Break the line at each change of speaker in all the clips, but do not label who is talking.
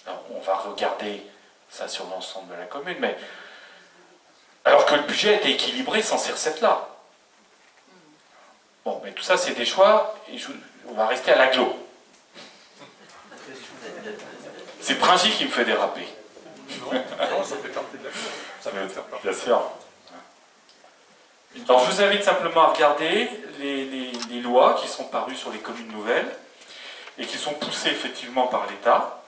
Alors, on va regarder ça sur l'ensemble de la commune, mais alors que le budget était équilibré sans ces recettes-là. Bon, mais tout ça, c'est des choix, et on va rester à l'agglo. C'est Pringy qui me fait déraper.
Non, ça fait partie de la chose. Ça peut faire partie.
Bien sûr. Alors, je vous invite simplement à regarder les lois qui sont parues sur les communes nouvelles et qui sont poussées effectivement par l'État,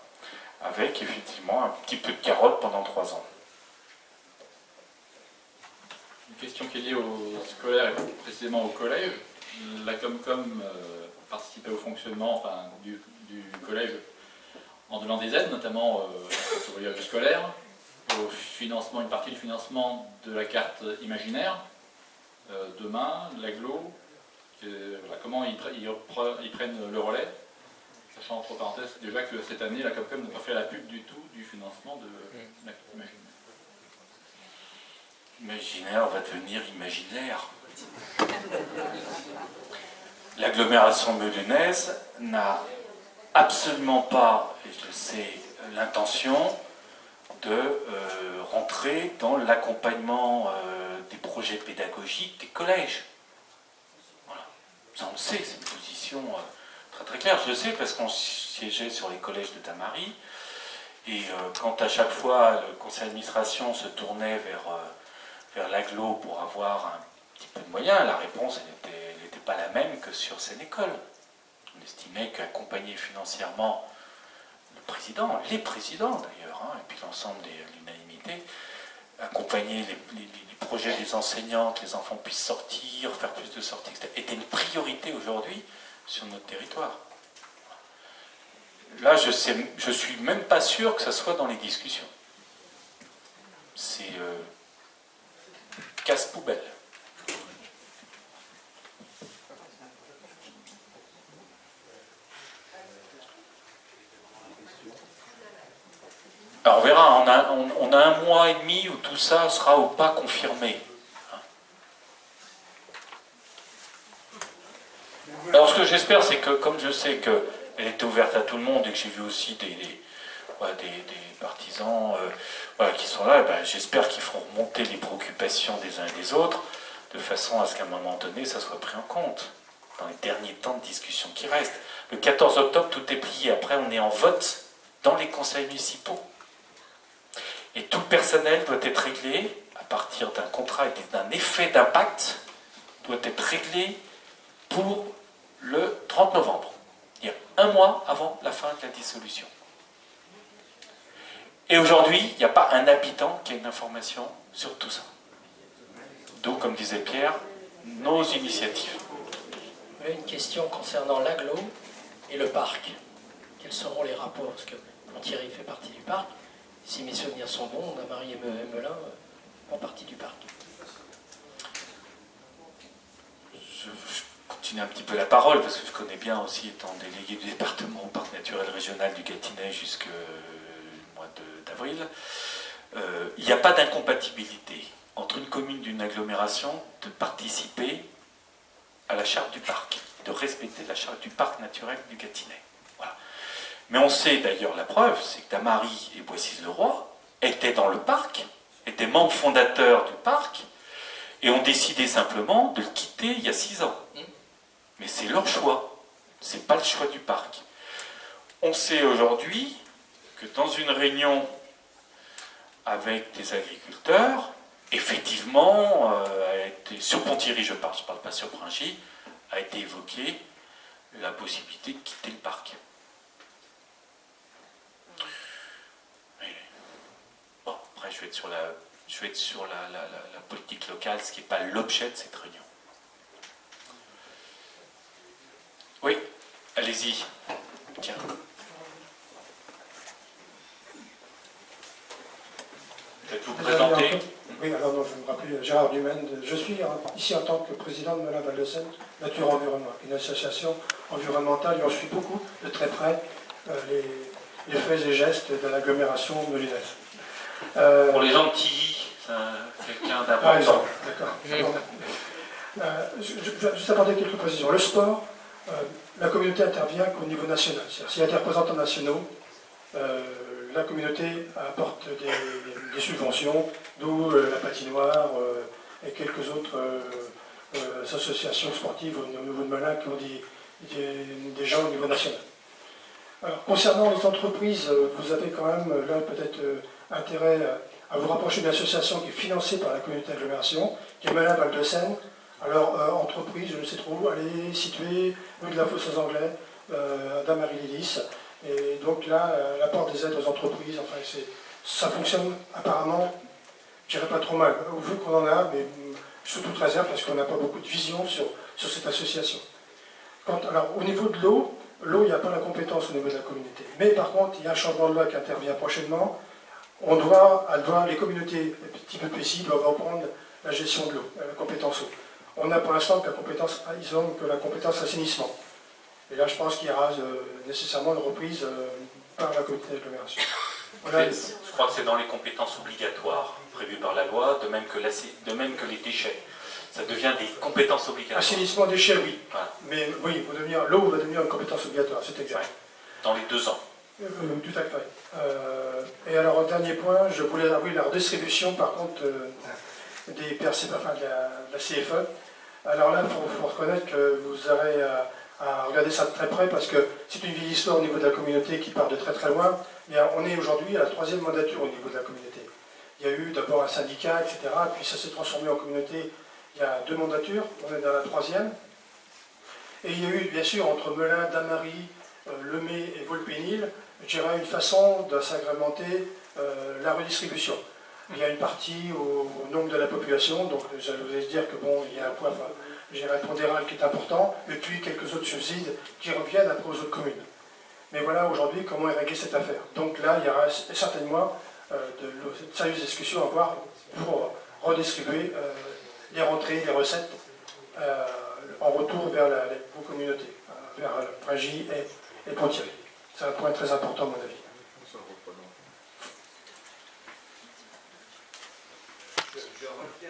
avec effectivement un petit peu de carotte pendant 3 ans.
Une question qui est liée au scolaire et précisément au collège. La Comcom participait au fonctionnement du collège en donnant des aides, notamment au voyage scolaire, au financement, une partie du financement de la carte imaginaire. Demain, l'agglo, comment ils prennent le relais, sachant entre parenthèses déjà que cette année, la Comcom n'a pas fait la pub du tout du financement de la carte imaginaire.
Imaginaire va devenir imaginaire. L'agglomération meulonnaise n'a absolument pas, et je le sais, l'intention de rentrer dans l'accompagnement des projets pédagogiques des collèges. Voilà. Ça on le sait, c'est une position très très claire. Je le sais parce qu'on siégeait sur les collèges de Damary, et quand à chaque fois le conseil d'administration se tournait vers l'agglo pour avoir un petit peu de moyens, la réponse n'était pas la même que sur Sénécole. On estimait qu'accompagner financièrement le président, les présidents d'ailleurs, et puis l'ensemble de l'unanimité, accompagner les projets des enseignants, que les enfants puissent sortir, faire plus de sorties, etc., était une priorité aujourd'hui sur notre territoire. Là, je suis même pas sûr que ça soit dans les discussions. C'est casse-poubelle. Alors on verra, on a 1 mois et demi où tout ça sera ou pas confirmé. Alors ce que j'espère, c'est que, comme je sais qu'elle était ouverte à tout le monde et que j'ai vu aussi des partisans qui sont là, j'espère qu'ils feront remonter les préoccupations des uns et des autres, de façon à ce qu'à un moment donné, ça soit pris en compte, dans les derniers temps de discussion qui restent. Le 14 octobre, tout est plié. Après, on est en vote dans les conseils municipaux. Et tout le personnel doit être réglé à partir d'un contrat et d'un effet d'impact, doit être réglé pour le 30 novembre, c'est-à-dire 1 mois avant la fin de la dissolution. Et aujourd'hui, il n'y a pas un habitant qui a une information sur tout ça. D'où, comme disait Pierre, nos initiatives.
Une question concernant l'agglo et le parc. Quels seront les rapports? Parce que Thierry fait partie du parc. Si mes souvenirs sont bons, Damary et Melun font partie du parc.
Je continue un petit peu la parole, parce que je connais bien aussi, étant délégué du département au parc naturel régional du Gâtinais jusqu'au mois d'avril. Il n'y a pas d'incompatibilité entre une commune d'une agglomération de participer à la charte du parc, de respecter la charte du parc naturel du Gâtinais. Voilà. Mais on sait d'ailleurs, la preuve, c'est que Damary et Boissy-le-Roi étaient dans le parc, étaient membres fondateurs du parc, et ont décidé simplement de le quitter il y a 6 ans. Mais c'est leur choix, c'est pas le choix du parc. On sait aujourd'hui que dans une réunion avec des agriculteurs, effectivement, sur Pont-Thierry je parle pas sur Pringy, a été évoquée la possibilité de quitter le parc. Mais, bon, après je vais être sur la politique locale, ce qui n'est pas l'objet de cette réunion. Oui, allez-y. Tiens. Peut-être vous présenter.
Oui, alors non, je me rappelle Gérard Dumaine. Je suis ici en tant que président de Melun Val de Seine, Nature Environnement, une association environnementale, et on suit beaucoup de très près les faits et gestes de l'agglomération meulonnaise.
Pour les gens de Tilly, c'est quelqu'un d'important.
Par exemple, d'accord. Je vais juste apporter quelques précisions. Le sport, la communauté intervient qu'au niveau national. C'est-à-dire s'il y a des représentants nationaux, la communauté apporte des subventions, d'où la patinoire et quelques autres associations sportives au niveau de Melun qui ont des gens au niveau national. Alors, concernant les entreprises, vous avez quand même là peut-être intérêt à vous rapprocher d'une association qui est financée par la communauté d'agglomération, qui est Melun Val de Seine. Alors, entreprise, je ne sais trop où, elle est située rue de la Fosse aux Anglais, à Damary-Lélis. Et donc là, elle apporte des aides aux entreprises. Enfin, ça fonctionne apparemment, je dirais pas trop mal, vu qu'on en a, mais sous toute réserve, parce qu'on n'a pas beaucoup de vision sur cette association. Alors, au niveau de l'eau, il n'y a pas la compétence au niveau de la communauté. Mais par contre, il y a un changement de loi qui intervient prochainement. Les communautés, les petits PPCI, doivent reprendre la gestion de l'eau, la compétence eau. On a pour l'instant que la compétence assainissement. Et là, je pense qu'il y aura nécessairement une reprise par la communauté d'agglomération. Voilà.
Je crois que c'est dans les compétences obligatoires prévues par la loi, de même que les déchets. Ça devient des compétences obligatoires.
Assainissement, déchets, oui.
Voilà.
Mais oui, l'eau va devenir une compétence obligatoire, c'est exact.
Ouais. Dans les 2 ans.
Tout à fait. Et alors, dernier point, je voulais la redistribution, par contre, des PRC, enfin, de la CFE. Alors là, il faut reconnaître que vous aurez à regarder ça de très près, parce que c'est une vieille histoire au niveau de la communauté qui part de très très loin. Mais on est aujourd'hui à la 3e mandature au niveau de la communauté. Il y a eu d'abord un syndicat, etc., puis ça s'est transformé en communauté il y a 2 mandatures, on est dans la 3e. Et il y a eu, bien sûr, entre Melun, Damary, Lemay et Volpénil, je dirais une façon de s'agrémenter la redistribution. Il y a une partie au nombre de la population, donc je vais dire que bon, il y a un poids pondéral qui est important, et puis quelques autres subsides qui reviennent après aux autres communes. Mais voilà aujourd'hui comment est réglée cette affaire. Donc là, il y aura certainement de sérieuses discussions à avoir pour redistribuer les rentrées, les recettes en retour vers vos communautés, vers Pringy et Ponthierry. C'est un point très important à mon avis.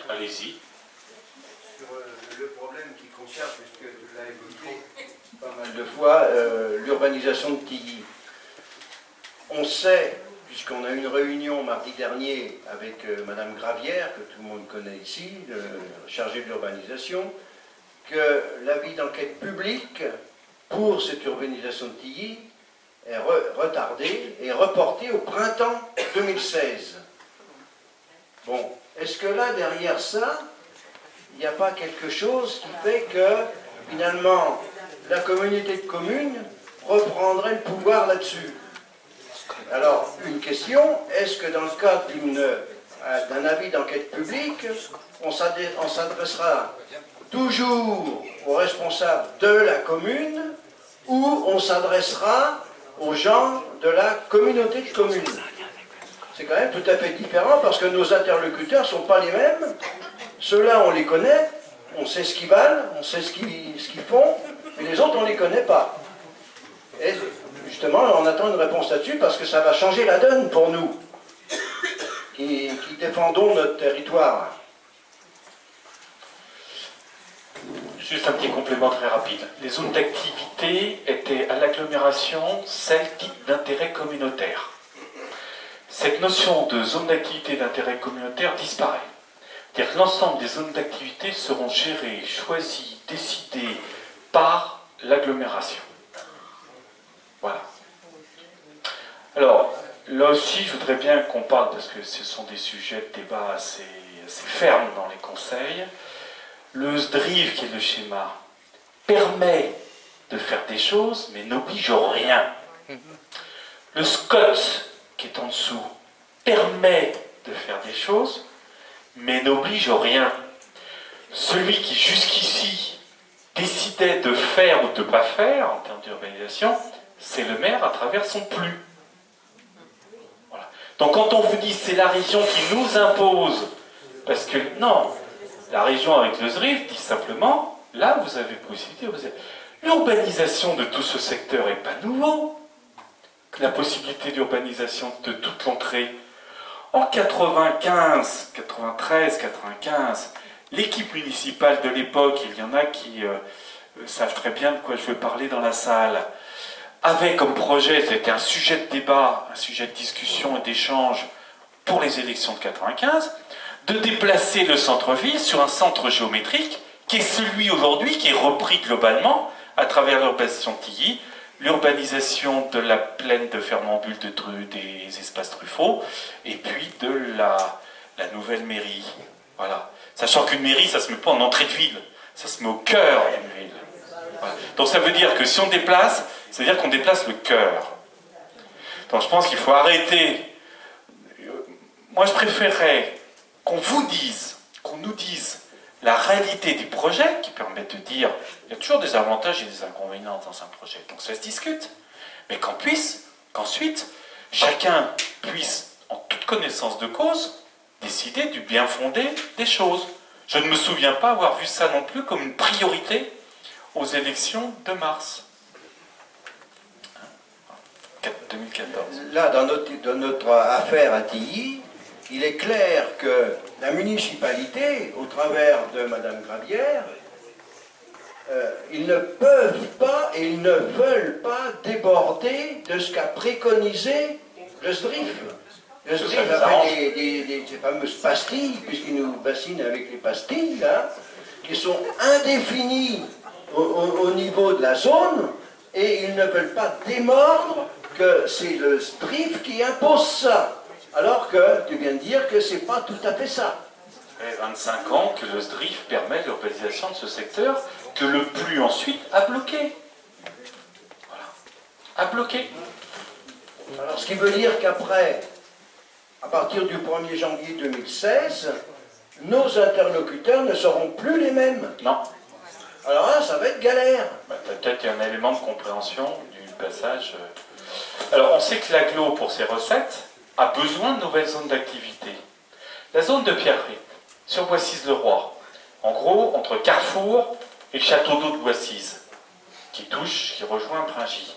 Allez-y.
Sur le problème qui concerne, puisque tu l'as évoqué pas mal de fois, l'urbanisation de Tilly. On sait, puisqu'on a eu une réunion mardi dernier avec Madame Gravière, que tout le monde connaît ici, chargée de l'urbanisation, que l'avis d'enquête publique pour cette urbanisation de Tilly est retardé et reporté au printemps 2016. Bon, est-ce que là, derrière ça, il n'y a pas quelque chose qui fait que, finalement, la communauté de communes reprendrait le pouvoir là-dessus? Alors, une question, est-ce que dans le cadre d'un avis d'enquête publique, on s'adressera toujours aux responsables de la commune ou on s'adressera aux gens de la communauté de communes? C'est quand même tout à fait différent parce que nos interlocuteurs ne sont pas les mêmes. Ceux-là, on les connaît, on sait ce qu'ils valent, on sait ce qu'ils font, mais les autres, on ne les connaît pas. Et justement, on attend une réponse là-dessus parce que ça va changer la donne pour nous, qui défendons notre territoire.
Juste un petit complément très rapide. Les zones d'activité étaient à l'agglomération celles dites d'intérêt communautaire. Cette notion de zone d'activité d'intérêt communautaire disparaît. C'est-à-dire que l'ensemble des zones d'activité seront gérées, choisies, décidées par l'agglomération. Voilà. Alors, là aussi, je voudrais bien qu'on parle, parce que ce sont des sujets de débat assez fermes dans les conseils. Le SDRIV, qui est le schéma, permet de faire des choses, mais n'oblige rien. Le SCOT, qui est en dessous, permet de faire des choses, mais n'oblige rien. Celui qui jusqu'ici décidait de faire ou de ne pas faire en termes d'urbanisation, c'est le maire à travers son PLU. Voilà. Donc quand on vous dit c'est la région qui nous impose, parce que non, la région avec le SDRIV dit simplement, là vous avez possibilité, l'urbanisation de tout ce secteur n'est pas nouveau. La possibilité d'urbanisation de toute l'entrée. En 93, 95, l'équipe municipale de l'époque, il y en a qui savent très bien de quoi je veux parler dans la salle, avait comme projet, c'était un sujet de débat, un sujet de discussion et d'échange pour les élections de 95, de déplacer le centre-ville sur un centre géométrique qui est celui aujourd'hui qui est repris globalement à travers l'urbanisation de Tilly, l'urbanisation de la plaine de Fernambule, des espaces Truffaut, et puis de la nouvelle mairie. Voilà. Sachant qu'une mairie, ça ne se met pas en entrée de ville, ça se met au cœur d'une ville. Voilà. Donc ça veut dire que si on déplace, ça veut dire qu'on déplace le cœur. Donc je pense qu'il faut arrêter. Moi je préférerais qu'on vous dise, qu'on nous dise la réalité du projet, qui permet de dire, il y a toujours des avantages et des inconvénients dans un projet, donc ça se discute, mais qu'ensuite, chacun puisse, en toute connaissance de cause, décider du bien fondé des choses. Je ne me souviens pas avoir vu ça non plus comme une priorité aux élections de mars 2014.
Là, dans notre affaire à Tilly, il est clair que la municipalité, au travers de Mme Gravière, ils ne peuvent pas et ils ne veulent pas déborder de ce qu'a préconisé le SDRIF. Le SDRIF a fait ces fameuses pastilles, puisqu'ils nous bassinent avec les pastilles, là, qui sont indéfinies au niveau de la zone, et ils ne veulent pas démordre que c'est le SDRIF qui impose ça. Alors que tu viens de dire que c'est pas tout à fait ça.
Ça fait 25 ans que le SDRIF permet l'urbanisation de ce secteur, que le PLU ensuite a bloqué. Voilà. A bloqué.
Alors, ce qui veut dire qu'après, à partir du 1er janvier 2016, nos interlocuteurs ne seront plus les mêmes.
Non.
Alors là, ça va être galère.
Peut-être qu'il y a un élément de compréhension du passage. Alors, on sait que l'agglo, pour ses recettes, a besoin de nouvelles zones d'activité. La zone de Pierreries, sur Boissise-le-Roi, en gros, entre Carrefour et le château d'eau de Boissise, qui rejoint Bringy,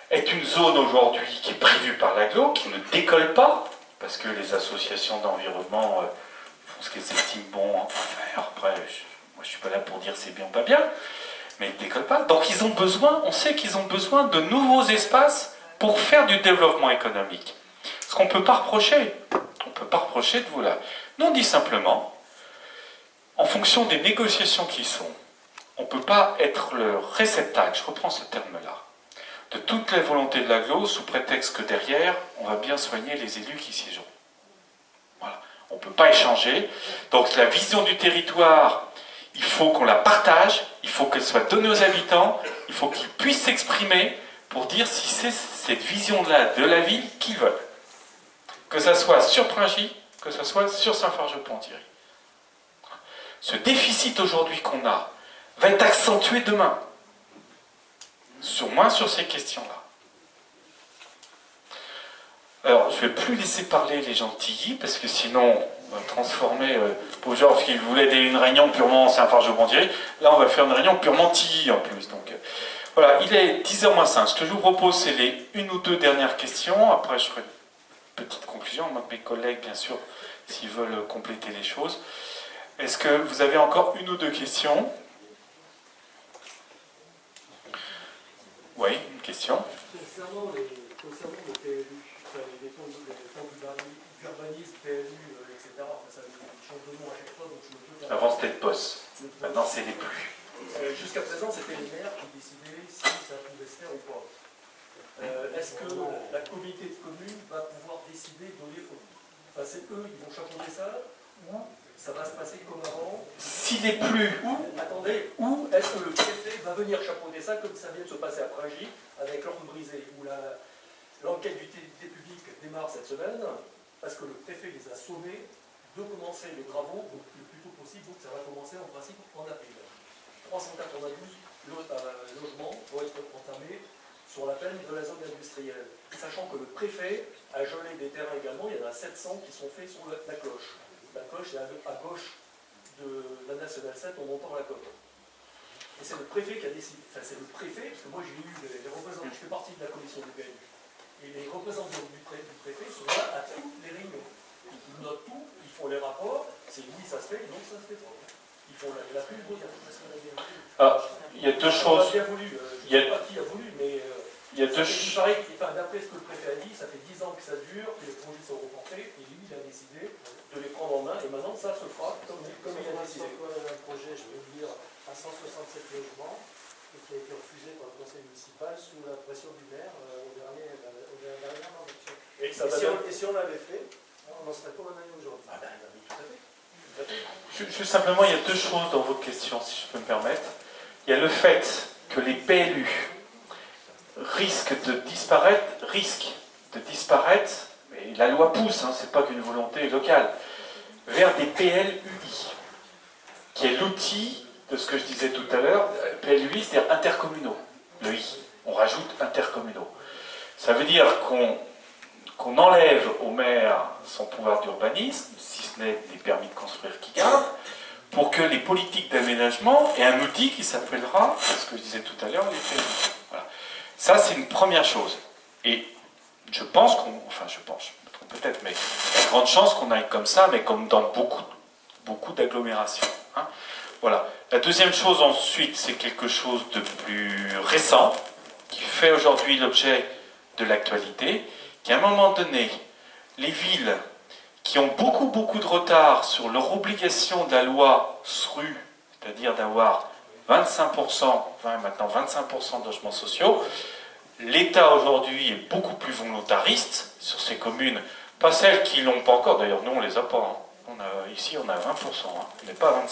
est une zone aujourd'hui qui est prévue par l'agglo, qui ne décolle pas, parce que les associations d'environnement font ce qu'elles estiment bon à faire. Après, moi je ne suis pas là pour dire c'est bien ou pas bien, mais ils ne décollent pas. Donc ils ont besoin, on sait qu'ils ont besoin de nouveaux espaces pour faire du développement économique. Ce qu'on ne peut pas reprocher. On ne peut pas reprocher de vous là. Nous, on dit simplement, en fonction des négociations qui sont, on ne peut pas être le réceptacle, je reprends ce terme-là, de toutes les volontés de l'agglo, sous prétexte que derrière, on va bien soigner les élus qui siégeront. Voilà. On ne peut pas échanger. Donc la vision du territoire, il faut qu'on la partage, il faut qu'elle soit donnée aux habitants, il faut qu'ils puissent s'exprimer pour dire si c'est cette vision-là de la ville qu'ils veulent. Que ça soit sur Pringy, que ça soit sur Saint-Farge-Ponthierry. Ce déficit aujourd'hui qu'on a va être accentué demain, moins sur ces questions-là. Alors, je ne vais plus laisser parler les gens de Tilly, parce que sinon, on va transformer, pour genre qui voulait une réunion purement Saint-Farge-Ponthierry, là on va faire une réunion purement Tilly en plus. Donc, voilà, il est 10h-5. Ce que je vous propose, c'est les une ou deux dernières questions. Après, je ferai une petite conclusion. Moi, mes collègues, bien sûr, s'ils veulent compléter les choses. Est-ce que vous avez encore une ou deux questions? Oui, une question.
Concernant le PLU, les plans d'urbanisme, PLU, etc., ça change de nom à chaque fois, donc je me peux...
Avant, c'était le POS. Maintenant, c'est les plus.
Jusqu'à présent, c'était les maires qui décidaient si ça pouvait se faire ou pas. Est-ce que la communauté de communes va pouvoir décider de donner... Enfin, c'est eux, ils vont chapeauter ça, ou ça va se passer comme avant?
S'il est plus...
Attendez, ou est-ce que le préfet va venir chapeauter ça comme ça vient de se passer à Pringy, avec l'ordre brisé, où l'enquête d'utilité publique démarre cette semaine, parce que le préfet les a sommés de commencer les travaux donc, le plus tôt possible, donc ça va commencer en principe en avril. 392 logements vont être entamés sur la plaine de la zone industrielle. Sachant que le préfet a gelé des terrains également, il y en a 700 qui sont faits sur la cloche. La cloche est à gauche de la Nationale 7 en montant la côte. Et c'est le préfet qui a décidé. Enfin, c'est le préfet, parce que moi j'ai eu les représentants, je fais partie de la commission du PLU. Et les représentants du préfet sont là à toutes les réunions. Ils notent tout, ils font les rapports, c'est oui ça se fait, non ça se fait pas. Ils font la plus beau.
Ah, il y a deux
On
choses.
a bien voulu,
Il y a-
je ne sais pas qui a voulu, mais
Il y a deux
il
choses.
paraît que, d'après ce que le préfet a dit, ça fait 10 ans que ça dure, que les projets sont reportés, et lui, il a décidé de les prendre en main, et maintenant ça se fera comme il a décidé.
Un projet, je peux vous dire, à 167 logements, et qui a été refusé par le conseil municipal sous la pression du maire au dernier élection.
Et ça va
Et si on l'avait fait, on n'en serait pas où on en est aujourd'hui.
Ah ben oui, tout à fait. Tout à fait.
Juste simplement, il y a deux choses dans votre question, si je peux me permettre. Il y a le fait que les PLU risquent de disparaître, et la loi pousse, hein, c'est pas qu'une volonté locale, vers des PLUI, qui est l'outil de ce que je disais tout à l'heure. PLUI, c'est-à-dire intercommunaux. Le I, on rajoute intercommunaux. Ça veut dire qu'on enlève au maire son pouvoir d'urbanisme, si ce n'est des permis de construire qui garde, pour que les politiques d'aménagement aient un outil qui s'appellera, c'est ce que je disais tout à l'heure, les PLU. Voilà. Ça, c'est une première chose. Et je pense je me trompe peut-être, mais il y a de grandes chances qu'on aille comme ça, mais comme dans beaucoup d'agglomérations. Hein. Voilà. La deuxième chose ensuite, c'est quelque chose de plus récent, qui fait aujourd'hui l'objet de l'actualité, qu'à un moment donné, les villes qui ont beaucoup de retard sur leur obligation de la loi SRU, c'est-à-dire d'avoir 25%, maintenant 25% de logements sociaux, l'État aujourd'hui est beaucoup plus volontariste sur ces communes, pas celles qui ne l'ont pas encore, d'ailleurs nous on ne les a pas, hein. Ici on a 20%, hein, mais pas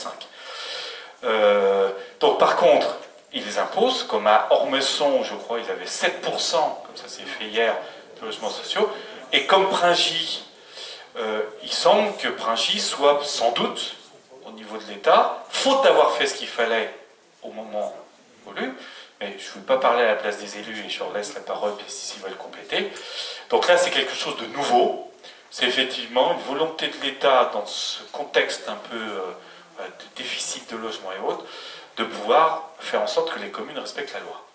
25%. Donc par contre, ils les imposent, comme à Ormesson, je crois, ils avaient 7%, comme ça s'est fait hier, de logements sociaux, et comme Pringy, il semble que Pringy soit sans doute, au niveau de l'État, faute d'avoir fait ce qu'il fallait au moment voulu, mais je ne veux pas parler à la place des élus et je leur laisse la parole s'ils veulent compléter. Donc là, c'est quelque chose de nouveau. C'est effectivement une volonté de l'État, dans ce contexte un peu de déficit de logement et autres, de pouvoir faire en sorte que les communes respectent la loi.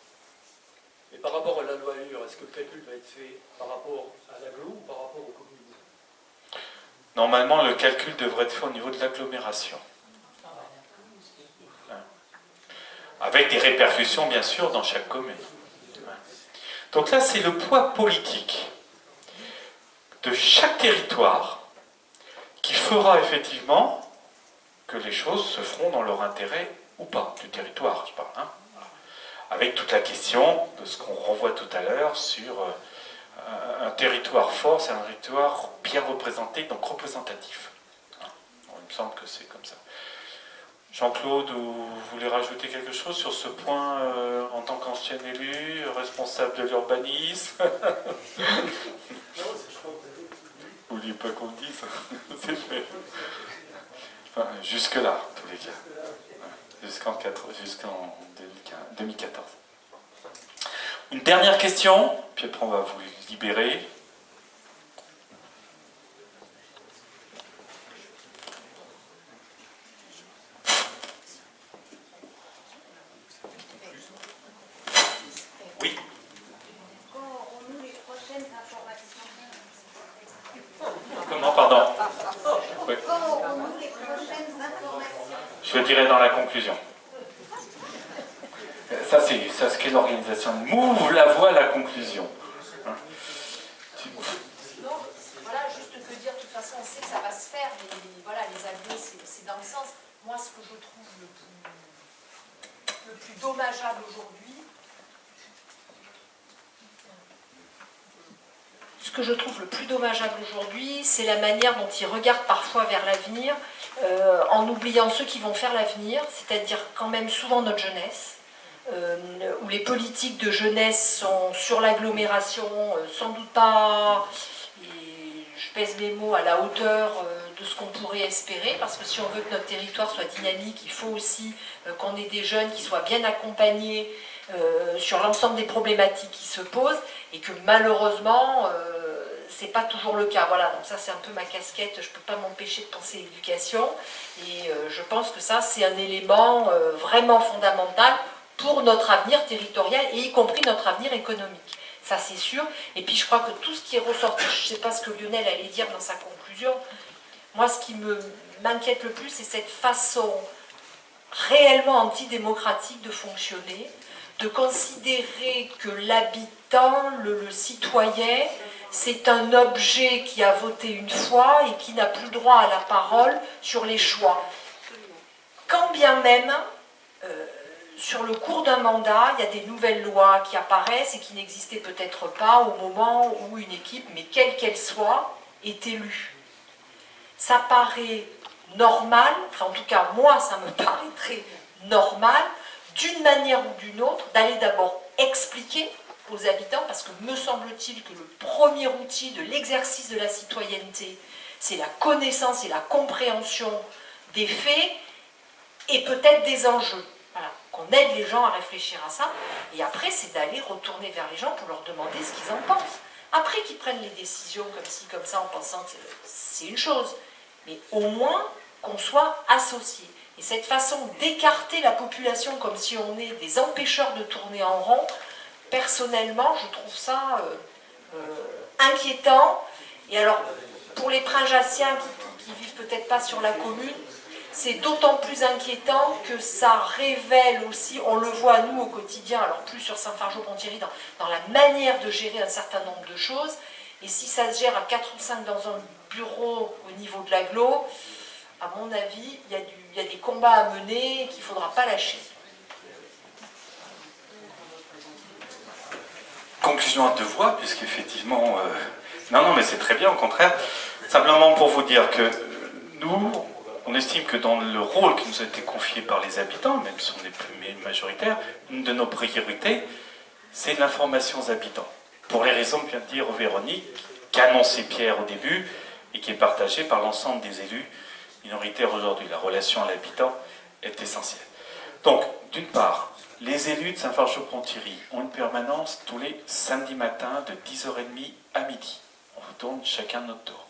Et par rapport à la loi ALUR, est-ce que le calcul va être fait par rapport à l'agglo ou par rapport aux communes?
Normalement, le calcul devrait être fait au niveau de l'agglomération. Avec des répercussions, bien sûr, dans chaque commune. Donc là, c'est le poids politique de chaque territoire qui fera effectivement que les choses se feront dans leur intérêt ou pas, du territoire, je parle. Hein. Avec toute la question de ce qu'on renvoie tout à l'heure sur un territoire fort, c'est un territoire bien représenté, donc représentatif. Il me semble que c'est comme ça. Jean-Claude, vous voulez rajouter quelque chose sur ce point en tant qu'ancien élu, responsable de l'urbanisme? Vous vouliez pas qu'on le dise? C'est fait. Enfin, jusque-là, en tous les cas. Jusqu'en 2014. Une dernière question, puis après on va vous libérer. Oui.
Quand on nous les prochaines informations.
Comment, pardon? Oui.
Quand on nous les prochaines informations.
Je le dirai dans la conclusion. Ça, c'est ce qu'est l'organisation. M'ouvre la voie à la conclusion.
Non, voilà, juste te dire, de toute façon, on sait que ça va se faire, mais voilà, les agglos, c'est dans le sens. Moi, ce que je trouve le plus dommageable aujourd'hui, c'est la manière dont ils regardent parfois vers l'avenir, en oubliant ceux qui vont faire l'avenir, c'est-à-dire quand même souvent notre jeunesse. Où les politiques de jeunesse sont sur l'agglomération, sans doute pas, et je pèse mes mots, à la hauteur de ce qu'on pourrait espérer, parce que si on veut que notre territoire soit dynamique, il faut aussi qu'on ait des jeunes qui soient bien accompagnés sur l'ensemble des problématiques qui se posent, et que malheureusement, c'est pas toujours le cas. Voilà, donc ça c'est un peu ma casquette, je peux pas m'empêcher de penser l'éducation, et je pense que ça c'est un élément vraiment fondamental pour notre avenir territorial et y compris notre avenir économique. Ça c'est sûr. Et puis je crois que tout ce qui est ressorti, je ne sais pas ce que Lionel allait dire dans sa conclusion, moi ce qui m'inquiète le plus, c'est cette façon réellement antidémocratique de fonctionner, de considérer que l'habitant, le citoyen, c'est un objet qui a voté une fois et qui n'a plus droit à la parole sur les choix. Quand bien même, sur le cours d'un mandat, il y a des nouvelles lois qui apparaissent et qui n'existaient peut-être pas au moment où une équipe, mais quelle qu'elle soit, est élue. Ça paraît normal, enfin en tout cas moi ça me paraîtrait normal, d'une manière ou d'une autre, d'aller d'abord expliquer aux habitants, parce que me semble-t-il que le premier outil de l'exercice de la citoyenneté, c'est la connaissance et la compréhension des faits et peut-être des enjeux. Voilà, qu'on aide les gens à réfléchir à ça, et après c'est d'aller retourner vers les gens pour leur demander ce qu'ils en pensent. Après qu'ils prennent les décisions comme ci, comme ça, en pensant que c'est une chose, mais au moins qu'on soit associés. Et cette façon d'écarter la population comme si on est des empêcheurs de tourner en rond, personnellement, je trouve ça inquiétant. Et alors, pour les Prinjassiens qui vivent peut-être pas sur la commune, c'est d'autant plus inquiétant que ça révèle aussi, on le voit nous au quotidien, alors plus sur Saint-Fargeau-Ponthierry, dans la manière de gérer un certain nombre de choses. Et si ça se gère à 4 ou 5 dans un bureau au niveau de l'agglo, à mon avis, il y a des combats à mener et qu'il ne faudra pas lâcher.
Conclusion à deux voix, puisqu'effectivement... Non, mais c'est très bien, au contraire. Simplement pour vous dire que nous, on estime que dans le rôle qui nous a été confié par les habitants, même si on n'est plus majoritaire, une de nos priorités, c'est l'information aux habitants. Pour les raisons que vient de dire Véronique, qu'a annoncé Pierre au début, et qui est partagée par l'ensemble des élus minoritaires aujourd'hui. La relation à l'habitant est essentielle. Donc, d'une part, les élus de Saint-Fargeau-Ponthierry ont une permanence tous les samedis matins de 10h30 à midi. On vous tourne chacun notre tour.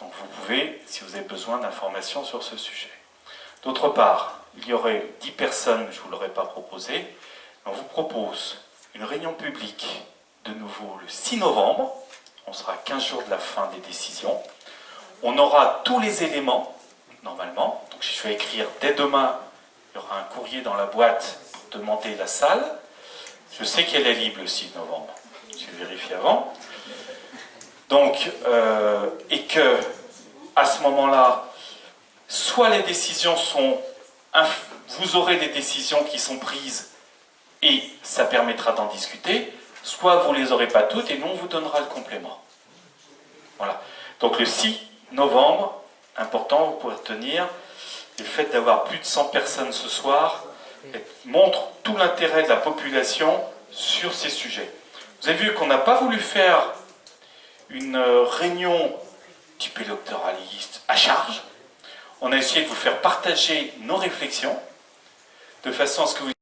Donc vous pouvez, si vous avez besoin d'informations sur ce sujet. D'autre part, il y aurait 10 personnes, je ne vous l'aurais pas proposé, on vous propose une réunion publique de nouveau le 6 novembre, on sera à 15 jours de la fin des décisions, on aura tous les éléments, normalement, donc je vais écrire dès demain, il y aura un courrier dans la boîte pour demander la salle, je sais qu'elle est libre le 6 novembre, je vais vérifier avant. Donc, et que, à ce moment-là, soit les décisions sont... Vous aurez des décisions qui sont prises et ça permettra d'en discuter, soit vous ne les aurez pas toutes et nous, on vous donnera le complément. Voilà. Donc, le 6 novembre, important, vous pourrez retenir, le fait d'avoir plus de 100 personnes ce soir montre tout l'intérêt de la population sur ces sujets. Vous avez vu qu'on n'a pas voulu faire une réunion type électoraliste à charge. On a essayé de vous faire partager nos réflexions de façon à ce que vous